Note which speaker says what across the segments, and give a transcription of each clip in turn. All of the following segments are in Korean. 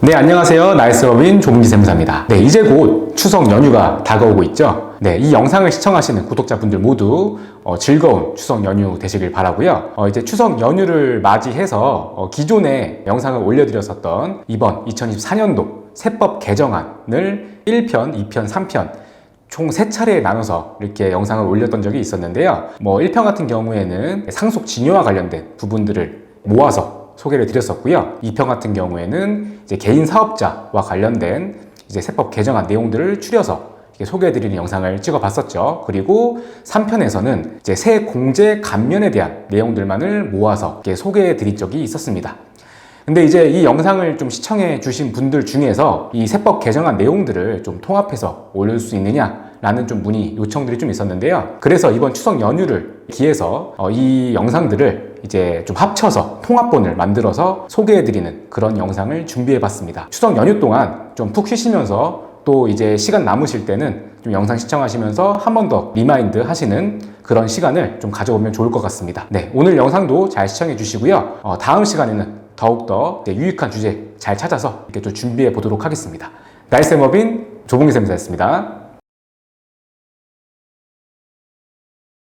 Speaker 1: 네, 안녕하세요. 나이스법인 조문기 세무사입니다. 네, 이제 곧 추석 연휴가 다가오고 있죠. 네, 이 영상을 시청하시는 구독자분들 모두 즐거운 추석 연휴 되시길 바라고요. 이제 추석 연휴를 맞이해서 기존에 영상을 올려드렸었던 이번 2024년도 세법 개정안을 1편, 2편, 3편 총 3차례에 나눠서 이렇게 영상을 올렸던 적이 있었는데요. 1편 같은 경우에는 상속징여와 관련된 부분들을 모아서 소개를 드렸었고요. 2편 같은 경우에는 이제 개인 사업자와 관련된 이제 세법 개정안 내용들을 추려서 소개해드리는 영상을 찍어봤었죠. 그리고 3편에서는 이제 세 공제 감면에 대한 내용들만을 모아서 소개해드린 적이 있었습니다. 근데 이제 이 영상을 좀 시청해 주신 분들 중에서 이 세법 개정안 내용들을 좀 통합해서 올릴 수 있느냐라는 좀 문의 요청들이 좀 있었는데요. 그래서 이번 추석 연휴를 기해서 이 영상들을 이제 좀 합쳐서 통합본을 만들어서 소개해드리는 그런 영상을 준비해봤습니다. 추석 연휴 동안 좀 푹 쉬시면서 또 이제 시간 남으실 때는 좀 영상 시청하시면서 한 번 더 리마인드 하시는 그런 시간을 좀 가져보면 좋을 것 같습니다. 네, 오늘 영상도 잘 시청해 주시고요. 다음 시간에는 더욱더 유익한 주제 잘 찾아서 이렇게 좀 준비해 보도록 하겠습니다. 나이스법인 조봉기 세무사였습니다.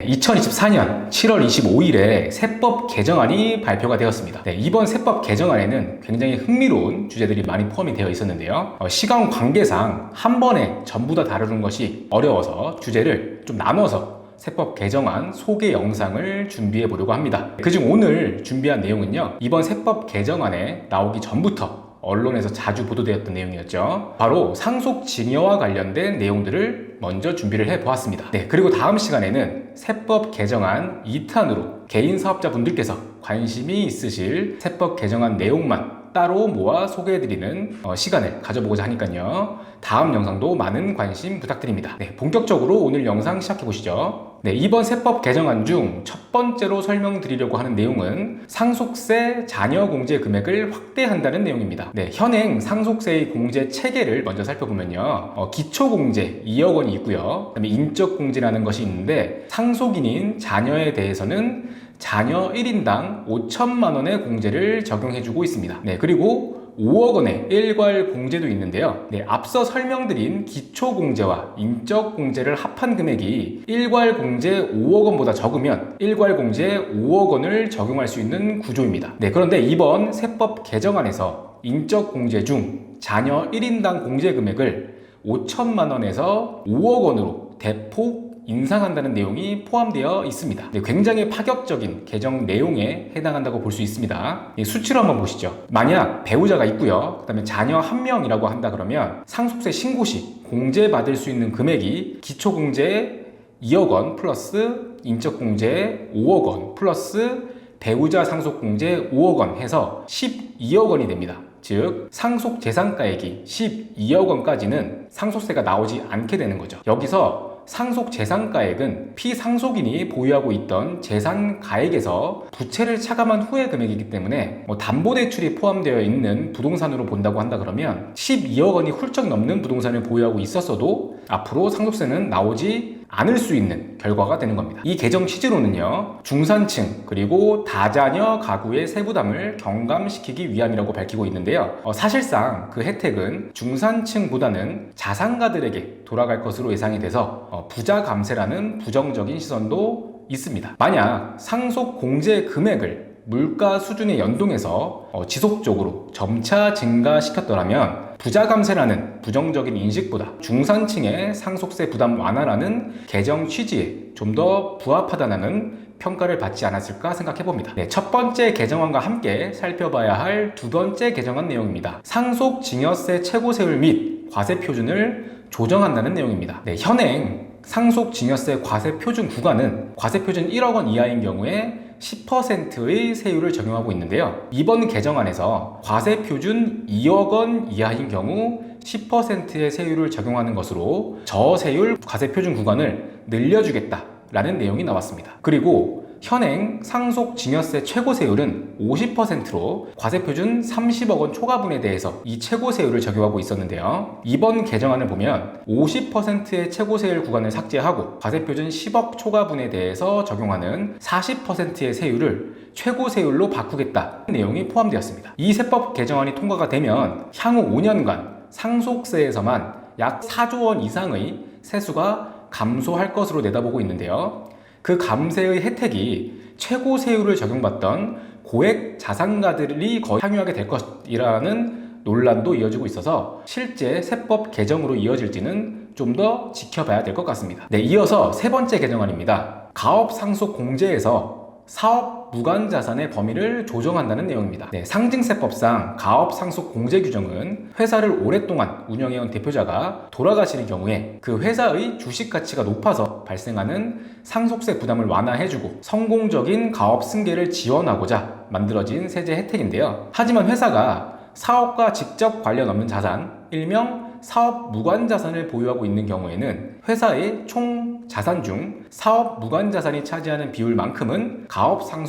Speaker 1: 2024년 7월 25일에 세법 개정안이 발표가 되었습니다. 네, 이번 세법 개정안에는 굉장히 흥미로운 주제들이 많이 포함이 되어 있었는데요. 시간 관계상 한 번에 전부 다 다루는 것이 어려워서 주제를 좀 나눠서 세법 개정안 소개 영상을 준비해 보려고 합니다. 그중 오늘 준비한 내용은요, 이번 세법 개정안에 나오기 전부터 언론에서 자주 보도되었던 내용이었죠. 바로 상속징여와 관련된 내용들을 먼저 준비를 해보았습니다. 네, 그리고 다음 시간에는 세법 개정안 2탄으로 개인 사업자분들께서 관심이 있으실 세법 개정안 내용만 따로 모아 소개해드리는 시간을 가져보고자 하니까요. 다음 영상도 많은 관심 부탁드립니다. 네, 본격적으로 오늘 영상 시작해보시죠. 네, 이번 세법 개정안 중 첫 번째로 설명드리려고 하는 내용은 상속세 잔여 공제 금액을 확대한다는 내용입니다. 네, 현행 상속세의 공제 체계를 먼저 살펴보면요. 기초공제 2억 원이 있고요. 그다음에 인적공제라는 것이 있는데 상속인인 자녀에 대해서는 자녀 1인당 5천만 원의 공제를 적용해주고 있습니다. 네, 그리고 5억 원의 일괄 공제도 있는데요. 네, 앞서 설명드린 기초공제와 인적공제를 합한 금액이 일괄 공제 5억 원보다 적으면 일괄 공제 5억 원을 적용할 수 있는 구조입니다. 네, 그런데 이번 세법 개정안에서 인적공제 중 자녀 1인당 공제 금액을 5천만 원에서 5억 원으로 대폭 인상한다는 내용이 포함되어 있습니다. 네, 굉장히 파격적인 개정 내용에 해당한다고 볼 수 있습니다. 수치로 한번 보시죠. 만약 배우자가 있고요, 그 다음에 자녀 1명이라고 한다 그러면 상속세 신고 시 공제받을 수 있는 금액이 기초공제 2억 원 플러스 인적공제 5억 원 플러스 배우자 상속공제 5억 원 해서 12억 원이 됩니다. 즉 상속재산가액이 12억 원까지는 상속세가 나오지 않게 되는 거죠. 여기서 상속재산가액은 피상속인이 보유하고 있던 재산가액에서 부채를 차감한 후의 금액이기 때문에 담보대출이 포함되어 있는 부동산으로 본다고 한다 그러면 12억 원이 훌쩍 넘는 부동산을 보유하고 있었어도 앞으로 상속세는 나오지 않을 수 있는 결과가 되는 겁니다. 이 개정 취지로는요, 중산층 그리고 다자녀 가구의 세부담을 경감시키기 위함이라고 밝히고 있는데요. 사실상 그 혜택은 중산층보다는 자산가들에게 돌아갈 것으로 예상이 돼서 부자 감세라는 부정적인 시선도 있습니다. 만약 상속 공제 금액을 물가 수준에 연동해서 지속적으로 점차 증가시켰더라면 부자 감세라는 부정적인 인식보다 중산층의 상속세 부담 완화라는 개정 취지에 좀 더 부합하다는 평가를 받지 않았을까 생각해봅니다. 네, 첫 번째 개정안과 함께 살펴봐야 할 두 번째 개정안 내용입니다. 상속증여세 최고세율 및 과세표준을 조정한다는 내용입니다. 네, 현행 상속증여세 과세표준 구간은 과세표준 1억 원 이하인 경우에 10%의 세율을 적용하고 있는데요. 이번 개정안에서 과세표준 2억 원 이하인 경우 10%의 세율을 적용하는 것으로 저세율 과세표준 구간을 늘려주겠다라는 내용이 나왔습니다. 그리고 현행 상속증여세 최고세율은 50%로 과세표준 30억 원 초과분에 대해서 이 최고세율을 적용하고 있었는데요. 이번 개정안을 보면 50%의 최고세율 구간을 삭제하고 과세표준 10억 초과분에 대해서 적용하는 40%의 세율을 최고세율로 바꾸겠다는 내용이 포함되었습니다. 이 세법 개정안이 통과가 되면 향후 5년간 상속세에서만 약 4조 원 이상의 세수가 감소할 것으로 내다보고 있는데요. 그 감세의 혜택이 최고세율을 적용받던 고액 자산가들이 거의 향유하게 될 것이라는 논란도 이어지고 있어서 실제 세법 개정으로 이어질지는 좀 더 지켜봐야 될 것 같습니다. 네, 이어서 세 번째 개정안입니다. 가업상속공제에서 사업 무관자산의 범위를 조정한다는 내용입니다. 네, 상징세법상 가업상속공제 규정은 회사를 오랫동안 운영해온 대표자가 돌아가시는 경우에 그 회사의 주식가치가 높아서 발생하는 상속세 부담을 완화해주고 성공적인 가업 승계를 지원하고자 만들어진 세제 혜택인데요. 하지만 회사가 사업과 직접 관련 없는 자산, 일명 사업 무관자산을 보유하고 있는 경우에는 회사의 총 자산 중 사업 무관자산이 차지하는 비율만큼은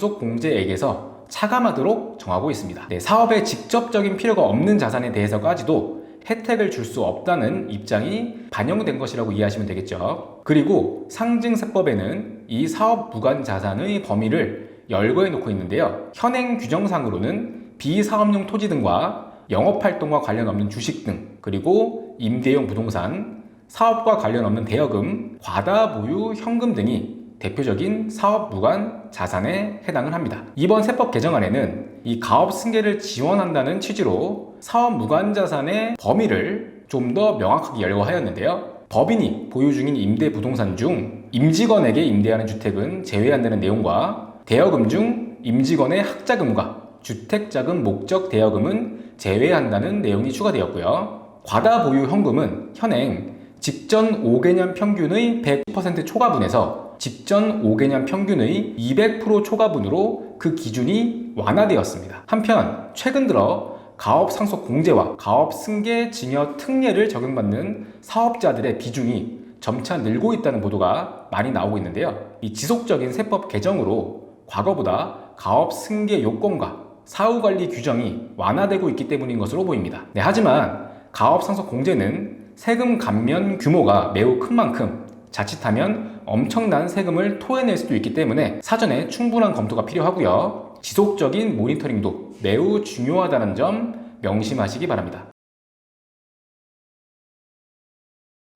Speaker 1: 가업상속공제액에서 차감하도록 정하고 있습니다. 네, 사업에 직접적인 필요가 없는 자산에 대해서까지도 혜택을 줄 수 없다는 입장이 반영된 것이라고 이해하시면 되겠죠. 그리고 상징세법에는 이 사업 무관자산의 범위를 열거해 놓고 있는데요. 현행 규정상으로는 비사업용 토지 등과 영업활동과 관련 없는 주식 등, 그리고 임대용 부동산, 사업과 관련 없는 대여금, 과다 보유 현금 등이 대표적인 사업 무관 자산에 해당을 합니다. 이번 세법 개정안에는 이 가업 승계를 지원한다는 취지로 사업 무관 자산의 범위를 좀 더 명확하게 열거하였는데요. 법인이 보유 중인 임대 부동산 중 임직원에게 임대하는 주택은 제외한다는 내용과 대여금 중 임직원의 학자금과 주택자금 목적 대여금은 제외한다는 내용이 추가되었고요. 과다 보유 현금은 현행 직전 5개년 평균의 100% 초과분에서 직전 5개년 평균의 200% 초과분으로 그 기준이 완화되었습니다. 한편 최근 들어 가업 상속 공제와 가업 승계 증여 특례를 적용받는 사업자들의 비중이 점차 늘고 있다는 보도가 많이 나오고 있는데요. 이 지속적인 세법 개정으로 과거보다 가업 승계 요건과 사후관리 규정이 완화되고 있기 때문인 것으로 보입니다. 네, 하지만 가업 상속 공제는 세금 감면 규모가 매우 큰 만큼 자칫하면 엄청난 세금을 토해낼 수도 있기 때문에 사전에 충분한 검토가 필요하고요. 지속적인 모니터링도 매우 중요하다는 점 명심하시기 바랍니다.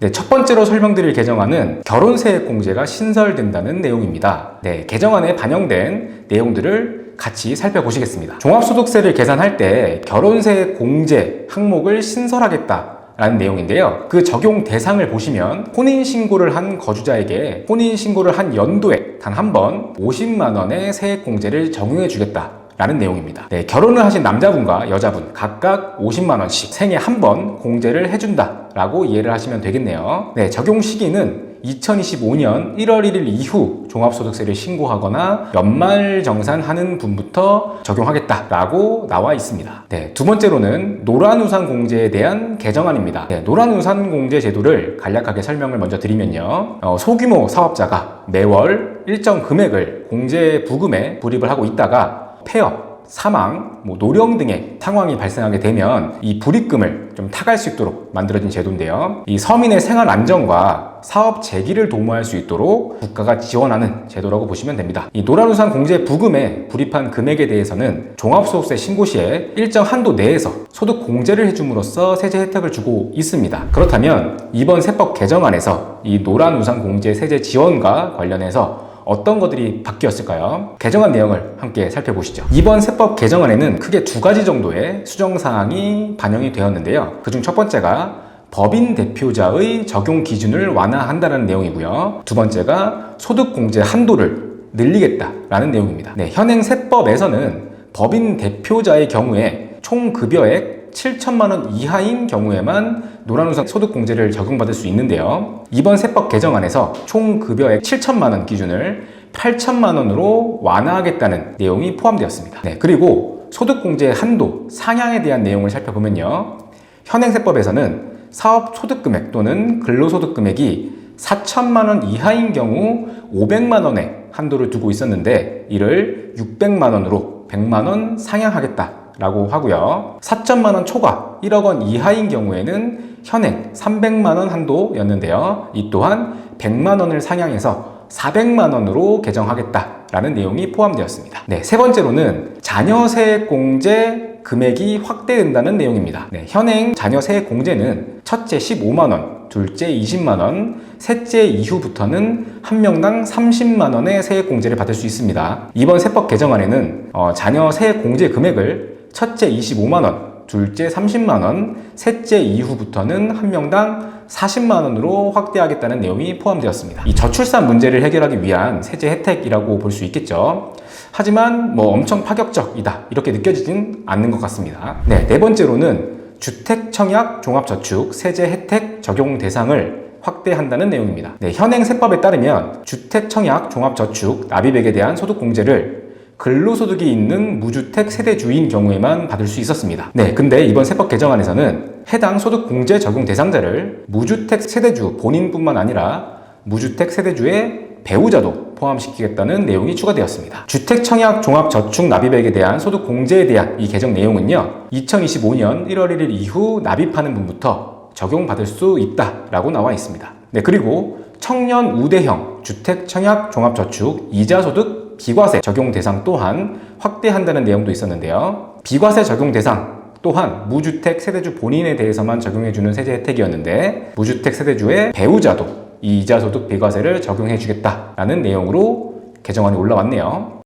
Speaker 1: 네, 첫 번째로 설명드릴 개정안은 결혼세액 공제가 신설된다는 내용입니다. 네, 개정안에 반영된 내용들을 같이 살펴보시겠습니다. 종합소득세를 계산할 때 결혼세액 공제 항목을 신설하겠다라는 내용인데요. 그 적용 대상을 보시면 혼인신고를 한 거주자에게 혼인신고를 한 연도에 단 한 번 50만 원의 세액 공제를 적용해 주겠다 라는 내용입니다. 네, 결혼을 하신 남자분과 여자분 각각 50만 원씩 생애 한 번 공제를 해준다 라고 이해를 하시면 되겠네요. 네, 적용 시기는 2025년 1월 1일 이후 종합소득세를 신고하거나 연말정산하는 분부터 적용하겠다라고 나와 있습니다. 네, 두 번째로는 노란우산 공제에 대한 개정안입니다. 네, 노란우산 공제 제도를 간략하게 설명을 먼저 드리면요. 소규모 사업자가 매월 일정 금액을 공제 부금에 불입을 하고 있다가 폐업, 사망, 노령 등의 상황이 발생하게 되면 이 불입금을 좀 타갈 수 있도록 만들어진 제도인데요. 이 서민의 생활 안정과 사업 재기를 도모할 수 있도록 국가가 지원하는 제도라고 보시면 됩니다. 이 노란우산 공제 부금에 불입한 금액에 대해서는 종합소득세 신고 시에 일정 한도 내에서 소득 공제를 해줌으로써 세제 혜택을 주고 있습니다. 그렇다면 이번 세법 개정안에서 이 노란우산 공제 세제 지원과 관련해서 어떤 것들이 바뀌었을까요? 개정안 내용을 함께 살펴보시죠. 이번 세법 개정안에는 크게 두 가지 정도의 수정사항이 반영이 되었는데요. 그중 첫 번째가 법인 대표자의 적용 기준을 완화한다는 내용이고요. 두 번째가 소득공제 한도를 늘리겠다라는 내용입니다. 네, 현행 세법에서는 법인 대표자의 경우에 총 급여액 7천만 원 이하인 경우에만 노란우산 소득공제를 적용받을 수 있는데요. 이번 세법 개정안에서 총 급여액 7천만 원 기준을 8천만 원으로 완화하겠다는 내용이 포함되었습니다. 네, 그리고 소득공제 한도 상향에 대한 내용을 살펴보면요. 현행 세법에서는 사업 소득금액 또는 근로소득금액이 4천만 원 이하인 경우 500만 원의 한도를 두고 있었는데 이를 600만 원으로 100만 원 상향하겠다라고 하고요. 4천만 원 초과 1억 원 이하인 경우에는 현행 300만 원 한도였는데요. 이 또한 100만 원을 상향해서 400만 원으로 개정하겠다라는 내용이 포함되었습니다. 네, 세 번째로는 자녀 세액공제 금액이 확대된다는 내용입니다. 네, 현행 자녀 세액공제는 첫째 15만 원, 둘째 20만 원, 셋째 이후부터는 한 명당 30만 원의 세액공제를 받을 수 있습니다. 이번 세법 개정안에는 자녀 세액공제 금액을 첫째 25만 원, 둘째 30만 원, 셋째 이후부터는 한 명당 40만 원으로 확대하겠다는 내용이 포함되었습니다. 이 저출산 문제를 해결하기 위한 세제 혜택이라고 볼 수 있겠죠. 하지만 엄청 파격적이다 이렇게 느껴지진 않는 것 같습니다. 네, 네 번째로는 주택청약 종합저축 세제 혜택 적용 대상을 확대한다는 내용입니다. 네, 현행 세법에 따르면 주택청약 종합저축 납입액에 대한 소득공제를 근로소득이 있는 무주택 세대주인 경우에만 받을 수 있었습니다. 네, 근데 이번 세법 개정안에서는 해당 소득공제 적용 대상자를 무주택 세대주 본인뿐만 아니라 무주택 세대주의 배우자도 포함시키겠다는 내용이 추가되었습니다. 주택청약 종합저축 납입액에 대한 소득공제에 대한 이 개정 내용은요, 2025년 1월 1일 이후 납입하는 분부터 적용받을 수 있다라고 나와 있습니다. 네, 그리고 청년 우대형 주택청약 종합저축 이자소득 비과세 적용 대상 또한 확대한다는 내용도 있었는데요. 비과세 적용 대상 또한 무주택 세대주 본인에 대해서만 적용해주는 세제 혜택이었는데 무주택 세대주의 배우자도 이 이자소득 비과세를 적용해주겠다라는 내용으로 개정안이 올라왔네요.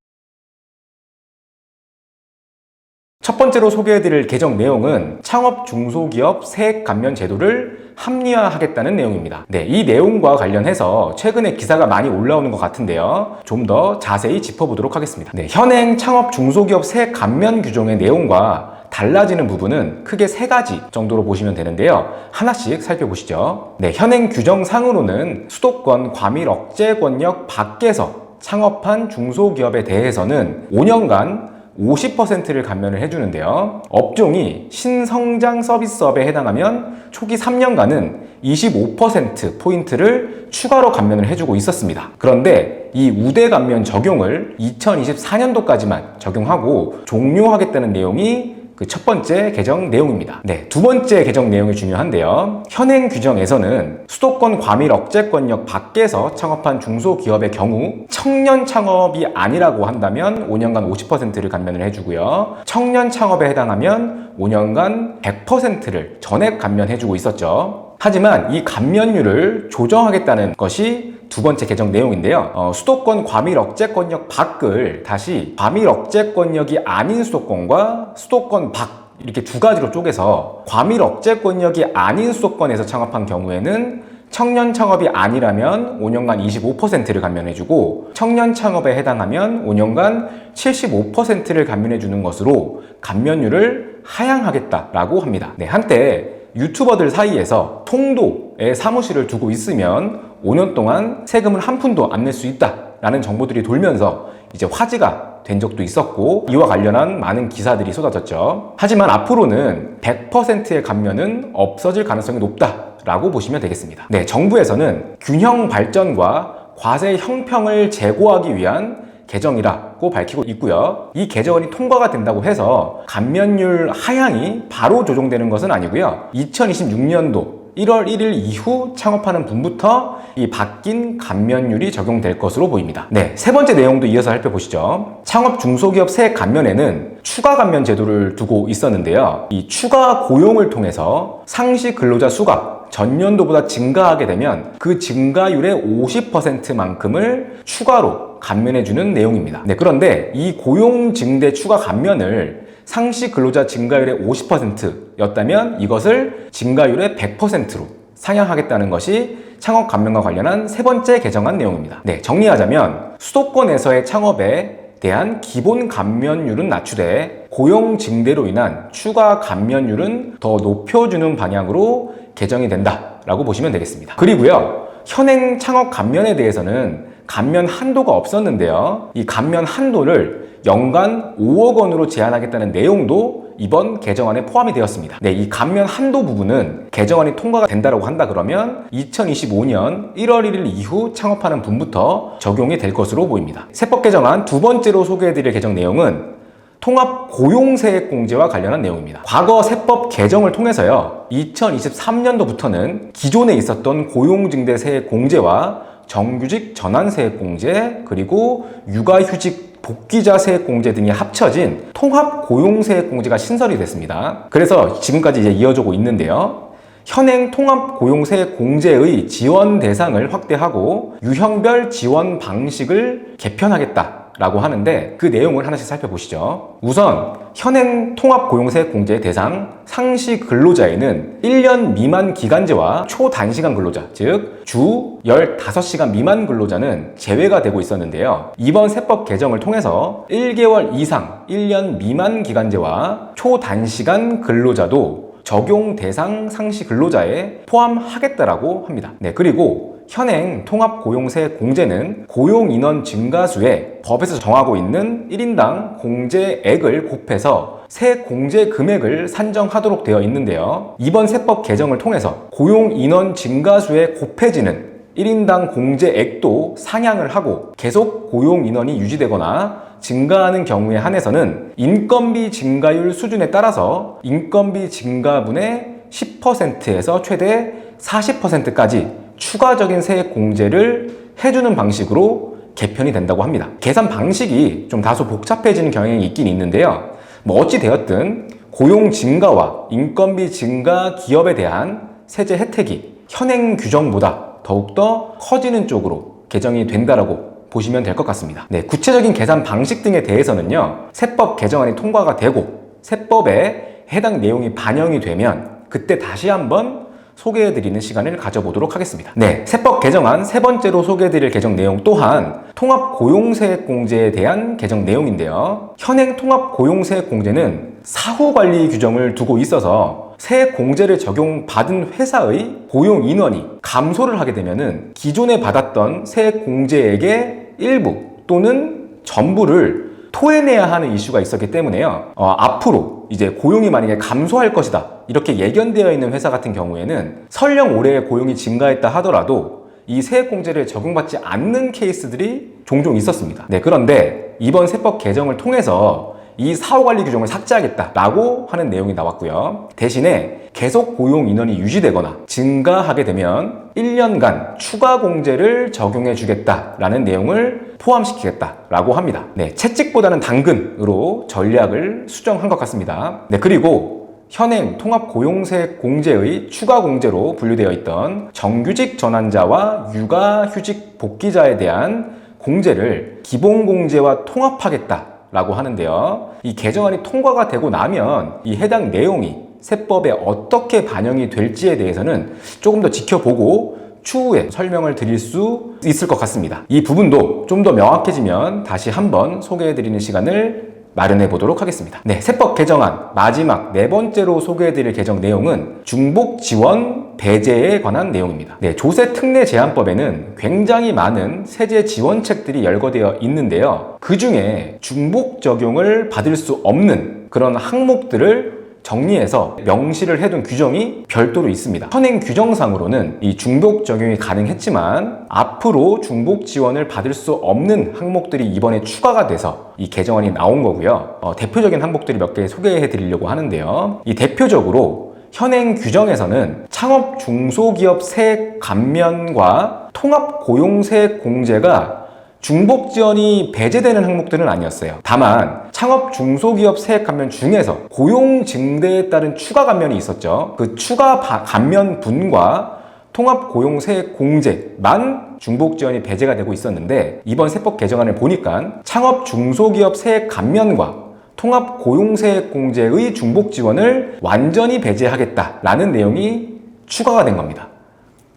Speaker 1: 첫 번째로 소개해드릴 개정 내용은 창업 중소기업 세액 감면 제도를 합리화하겠다는 내용입니다. 네, 이 내용과 관련해서 최근에 기사가 많이 올라오는 것 같은데요. 좀 더 자세히 짚어보도록 하겠습니다. 네, 현행 창업 중소기업 세액 감면 규정의 내용과 달라지는 부분은 크게 세 가지 정도로 보시면 되는데요. 하나씩 살펴보시죠. 네, 현행 규정상으로는 수도권 과밀 억제 권역 밖에서 창업한 중소기업에 대해서는 5년간 50%를 감면을 해주는데요. 업종이 신성장 서비스업에 해당하면 초기 3년간은 25%포인트를 추가로 감면을 해주고 있었습니다. 그런데 이 우대 감면 적용을 2024년도까지만 적용하고 종료하겠다는 내용이 그 첫 번째 개정 내용입니다. 네, 두 번째 개정 내용이 중요한데요. 현행 규정에서는 수도권 과밀 억제 권역 밖에서 창업한 중소기업의 경우 청년 창업이 아니라고 한다면 5년간 50%를 감면을 해주고요. 청년 창업에 해당하면 5년간 100%를 전액 감면해주고 있었죠. 하지만 이 감면율을 조정하겠다는 것이 두 번째 개정 내용인데요. 수도권 과밀 억제 권역 밖을 다시 과밀 억제 권역이 아닌 수도권과 수도권 밖 이렇게 두 가지로 쪼개서 과밀 억제 권역이 아닌 수도권에서 창업한 경우에는 청년 창업이 아니라면 5년간 25%를 감면해주고 청년 창업에 해당하면 5년간 75%를 감면해주는 것으로 감면율을 하향하겠다라고 합니다. 네, 한때 유튜버들 사이에서 통도에 사무실을 두고 있으면 5년 동안 세금을 한 푼도 안 낼 수 있다라는 정보들이 돌면서 이제 화제가 된 적도 있었고 이와 관련한 많은 기사들이 쏟아졌죠. 하지만 앞으로는 100%의 감면은 없어질 가능성이 높다라고 보시면 되겠습니다. 네, 정부에서는 균형 발전과 과세 형평을 제고하기 위한 개정이라고 밝히고 있고요. 이 개정안이 통과가 된다고 해서 감면율 하향이 바로 조정되는 것은 아니고요. 2026년도 1월 1일 이후 창업하는 분부터 이 바뀐 감면율이 적용될 것으로 보입니다. 네, 세 번째 내용도 이어서 살펴보시죠. 창업 중소기업 세액 감면에는 추가 감면 제도를 두고 있었는데요. 이 추가 고용을 통해서 상시 근로자 수가 전년도보다 증가하게 되면 그 증가율의 50%만큼을 추가로 감면해주는 내용입니다. 네, 그런데 이 고용 증대 추가 감면을 상시 근로자 증가율의 50%였다면 이것을 증가율의 100%로 상향하겠다는 것이 창업 감면과 관련한 세 번째 개정안 내용입니다. 네, 정리하자면 수도권에서의 창업에 대한 기본 감면율은 낮추되 고용 증대로 인한 추가 감면율은 더 높여주는 방향으로 개정이 된다라고 보시면 되겠습니다. 그리고요, 현행 창업 감면에 대해서는 감면 한도가 없었는데요. 이 감면 한도를 연간 5억 원으로 제한하겠다는 내용도 이번 개정안에 포함이 되었습니다. 네, 이 감면 한도 부분은 개정안이 통과가 된다고 한다 그러면 2025년 1월 1일 이후 창업하는 분부터 적용이 될 것으로 보입니다. 세법 개정안 두 번째로 소개해드릴 개정 내용은 통합 고용세액공제와 관련한 내용입니다. 과거 세법 개정을 통해서요, 2023년도부터는 기존에 있었던 고용증대세액공제와 정규직 전환세액공제, 그리고 육아휴직 복귀자 세액공제 등이 합쳐진 통합 고용세액공제가 신설이 됐습니다. 그래서 지금까지 이제 이어지고 있는데요. 현행 통합 고용세액공제의 지원 대상을 확대하고 유형별 지원 방식을 개편하겠다 라고 하는데, 그 내용을 하나씩 살펴보시죠. 우선 현행 통합고용세액공제 대상 상시 근로자에는 1년 미만 기간제와 초단시간 근로자, 즉 주 15시간 미만 근로자는 제외가 되고 있었는데요. 이번 세법 개정을 통해서 1개월 이상 1년 미만 기간제와 초단시간 근로자도 적용 대상 상시 근로자에 포함하겠다라고 합니다. 네, 그리고 현행 통합고용세액공제는 고용인원 증가수에 법에서 정하고 있는 1인당 공제액을 곱해서 세공제 금액을 산정하도록 되어 있는데요. 이번 세법 개정을 통해서 고용인원 증가수에 곱해지는 1인당 공제액도 상향을 하고 계속 고용인원이 유지되거나 증가하는 경우에 한해서는 인건비 증가율 수준에 따라서 인건비 증가분의 10%에서 최대 40%까지 추가적인 세액 공제를 해주는 방식으로 개편이 된다고 합니다. 계산 방식이 좀 다소 복잡해지는 경향이 있긴 있는데요. 어찌 되었든 고용 증가와 인건비 증가 기업에 대한 세제 혜택이 현행 규정보다 더욱더 커지는 쪽으로 개정이 된다라고 보시면 될 것 같습니다. 네, 구체적인 계산 방식 등에 대해서는요, 세법 개정안이 통과가 되고 세법에 해당 내용이 반영이 되면 그때 다시 한번 소개해드리는 시간을 가져보도록 하겠습니다. 네, 세법 개정안 세 번째로 소개해드릴 개정 내용 또한 통합고용세액공제에 대한 개정 내용인데요. 현행 통합고용세액공제는 사후관리 규정을 두고 있어서 세액공제를 적용받은 회사의 고용인원이 감소를 하게 되면은 기존에 받았던 세액공제액의 일부 또는 전부를 토해내야 하는 이슈가 있었기 때문에요. 앞으로 이제 고용이 만약에 감소할 것이다 이렇게 예견되어 있는 회사 같은 경우에는 설령 올해 고용이 증가했다 하더라도 이 세액공제를 적용받지 않는 케이스들이 종종 있었습니다. 네, 그런데 이번 세법 개정을 통해서 이 사후관리 규정을 삭제하겠다라고 하는 내용이 나왔고요. 대신에 계속 고용 인원이 유지되거나 증가하게 되면 1년간 추가 공제를 적용해 주겠다라는 내용을 포함시키겠다라고 합니다. 네, 채찍보다는 당근으로 전략을 수정한 것 같습니다. 네, 그리고 현행 통합고용세액공제의 추가 공제로 분류되어 있던 정규직 전환자와 육아휴직 복귀자에 대한 공제를 기본공제와 통합하겠다 라고 하는데요. 이 개정안이 통과가 되고 나면 이 해당 내용이 세법에 어떻게 반영이 될지에 대해서는 조금 더 지켜보고 추후에 설명을 드릴 수 있을 것 같습니다. 이 부분도 좀 더 명확해지면 다시 한번 소개해드리는 시간을 마련해 보도록 하겠습니다. 네, 세법 개정안 마지막 네 번째로 소개해드릴 개정 내용은 중복 지원 배제에 관한 내용입니다. 네, 조세특례제한법에는 굉장히 많은 세제 지원책들이 열거되어 있는데요. 그 중에 중복 적용을 받을 수 없는 그런 항목들을 정리해서 명시를 해둔 규정이 별도로 있습니다. 현행 규정상으로는 이 중복 적용이 가능했지만 앞으로 중복 지원을 받을 수 없는 항목들이 이번에 추가가 돼서 이 개정안이 나온 거고요. 대표적인 항목들이 몇 개 소개해 드리려고 하는데요. 이 대표적으로 현행 규정에서는 창업 중소기업 세액 감면과 통합 고용세액 공제가 중복 지원이 배제되는 항목들은 아니었어요. 다만 창업 중소기업 세액 감면 중에서 고용 증대에 따른 추가 감면이 있었죠. 그 추가 감면분과 통합 고용 세액 공제만 중복 지원이 배제가 되고 있었는데, 이번 세법 개정안을 보니까 창업 중소기업 세액 감면과 통합 고용 세액 공제의 중복 지원을 완전히 배제하겠다라는 내용이 추가가 된 겁니다.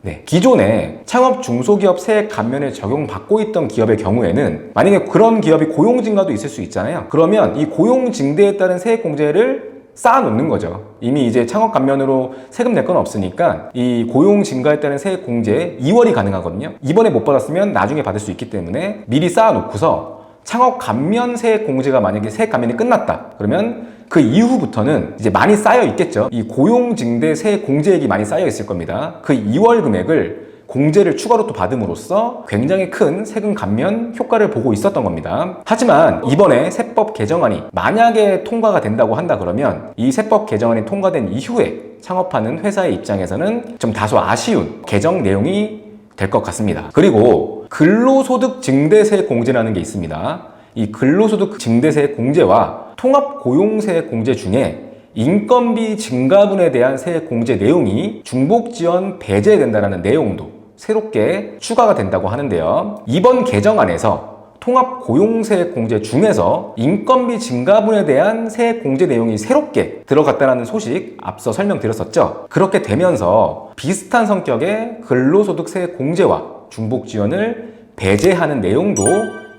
Speaker 1: 네, 기존에 창업 중소기업 세액 감면에 적용받고 있던 기업의 경우에는 만약에 그런 기업이 고용 증가도 있을 수 있잖아요. 그러면 이 고용 증대에 따른 세액 공제를 쌓아놓는 거죠. 이미 이제 창업 감면으로 세금 낼 건 없으니까 이 고용 증가에 따른 세액 공제 2월이 가능하거든요. 이번에 못 받았으면 나중에 받을 수 있기 때문에 미리 쌓아놓고서 창업 감면 세액 공제가 만약에 세액 감면이 끝났다 그러면 그 이후부터는 이제 많이 쌓여 있겠죠. 이 고용증대 세공제액이 많이 쌓여 있을 겁니다. 그 2월 금액을 공제를 추가로 또 받음으로써 굉장히 큰 세금 감면 효과를 보고 있었던 겁니다. 하지만 이번에 세법 개정안이 만약에 통과가 된다고 한다 그러면 이 세법 개정안이 통과된 이후에 창업하는 회사의 입장에서는 좀 다소 아쉬운 개정 내용이 될 것 같습니다. 그리고 근로소득 증대세 공제라는 게 있습니다. 이 근로소득 증대세 공제와 통합고용세 공제 중에 인건비 증가분에 대한 세 공제 내용이 중복지원 배제된다는 내용도 새롭게 추가가 된다고 하는데요. 이번 개정안에서 통합고용세 공제 중에서 인건비 증가분에 대한 세 공제 내용이 새롭게 들어갔다는 소식 앞서 설명드렸었죠. 그렇게 되면서 비슷한 성격의 근로소득세 공제와 중복지원을 배제하는 내용도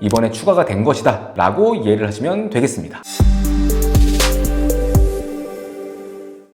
Speaker 1: 이번에 추가가 된 것이다 라고 이해를 하시면 되겠습니다.